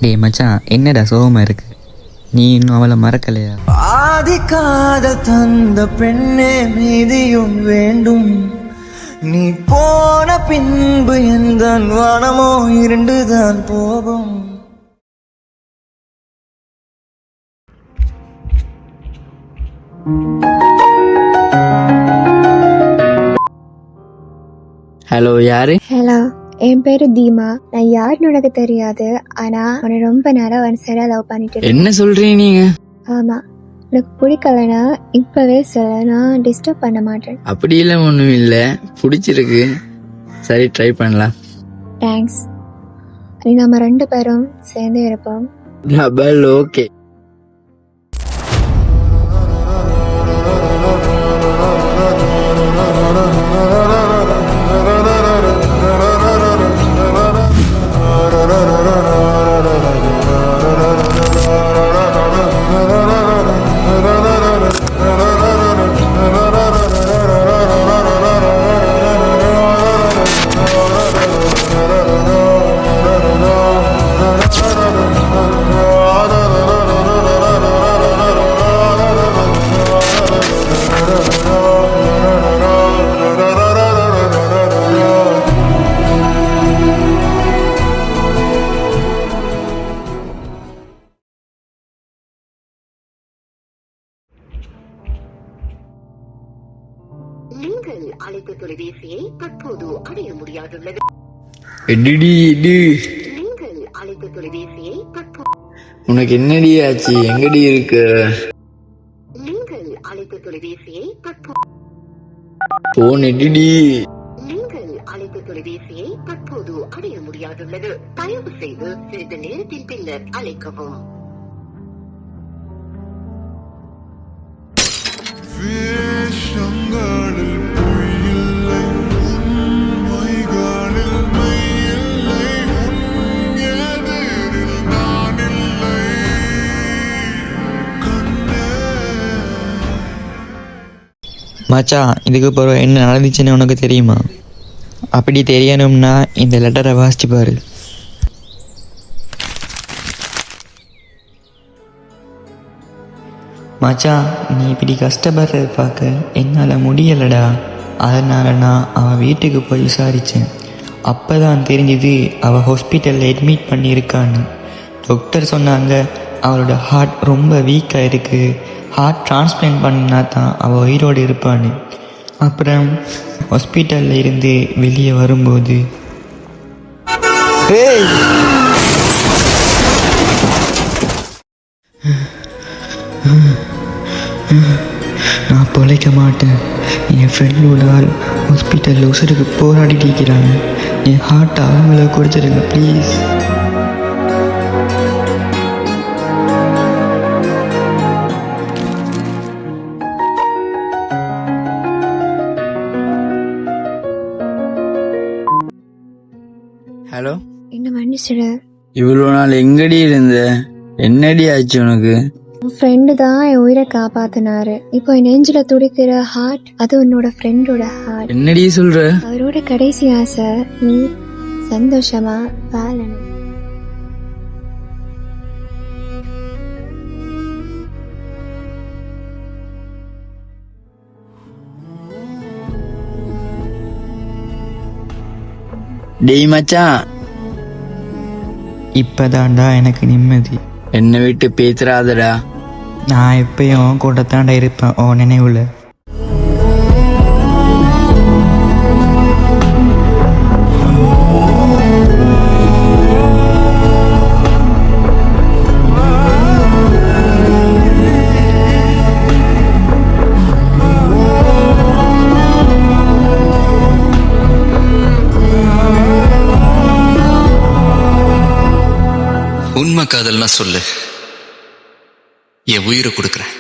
டேய் மச்சான், என்னடா சோகமா இருக்கு? நீ இன்னும் அவளை மறக்கலையா? ஆதி காதல் தந்த பெண்ணே மீதியும் வேண்டும். நீ போன பின்பு எந்த வானமோ இருண்டுதான் போகும். ஹலோ, யாரு? ஹலோ, என் பேரு தீமா. நான் யாருன்னு உனக்கு தெரியாது, ஆனா உன்னை ரொம்ப நேரம் ஒன் சைடா லவ் பண்ணிட்டு இருக்கேன். என்ன சொல்றீங்க நீங்க? ஆமா, உனக்கு பிடிக்கலனா இப்பவே சொல்ல, நான் டிஸ்டர்ப் பண்ண மாட்டேன். அப்படியெல்லாம் ஒண்ணும் இல்ல, பிடிச்சிருக்கு. சரி, ட்ரை பண்ணலாம். தேங்க்ஸ். நீ நம்ம 2 பேரும் சேர்ந்து இருப்போம். Double okay. நீங்கள் அழைத்த தொலைபேசியை தற்போது அடைய முடியாதுள்ளது. நீங்கள் அழைத்த தொலைபேசியை தற்போது. உனக்கு என்னடி ஆச்சு? எங்கடி இருக்கு? நீங்கள் அழைத்த தொலைபேசியை தற்போது. போன் எடிடி. நீங்கள் அழைத்த தொலைபேசியை தற்போது அடைய முடியாதுள்ளது. தயவு செய்து சிறிது நேரத்தின் பின்னர் அழைக்கவும். மச்சான், இதுக்கு பிறகு என்ன நடந்துச்சுன்னு உனக்கு தெரியுமா? அப்படி தெரியணும்னா இந்த லெட்டரை வாசிச்சு பாரு. மச்சான், நீ இப்படி கஷ்டப்படுறத பார்க்க என்னால் முடியலடா. அதனால நான் அவன் வீட்டுக்கு போய் விசாரித்தேன். அப்போ தான் தெரிஞ்சது அவள் ஹாஸ்பிட்டலில் அட்மிட் பண்ணியிருக்கான்னு. டாக்டர் சொன்னாங்க அவளோட ஹார்ட் ரொம்ப வீக்காக இருக்குது, ஹார்ட் டிரான்ஸ்பிளான்ட் பண்ணினா தான் அவள் உயிரோடு இருப்பான்னு. அப்புறம் ஹாஸ்பிட்டலில் இருந்து வெளியே வரும்போது நான் பொழைக்க மாட்டேன், என் ஃப்ரெண்டோட ஆள் ஹாஸ்பிட்டலில் உசுருக்கு போராடிட்டு இருக்கிறாங்க, என் ஹார்ட்டை அவங்கள கொடுத்துருங்க ப்ளீஸ். ஹலோ, என்ன மன்னிச்சிட. இவ்வளோ நாள் எங்கடி இருந்த? என்னடி ஆச்சு உனக்கு? உன் ஃப்ரெண்டு தான் என் உயிரை காப்பாத்தினாரு. இப்போ என் நெஞ்சில துடிக்கிற ஹார்ட், அது உன்னோட ஃப்ரெண்டோட ஹார்ட். என்னடி சொல்ற? அவரோட கடைசி ஆசை நீ சந்தோஷமா வாழணும். டேய் மச்சான், இப்பதான்டா எனக்கு நிம்மதி. என்னை விட்டு பேசுறாதடா. நான் எப்பயும் கூட்டத்தாண்டா இருப்பேன் ஓ நினைவுல. உண்மை காதல்னா சொல்லு, என் உயிரை கொடுக்குறேன்.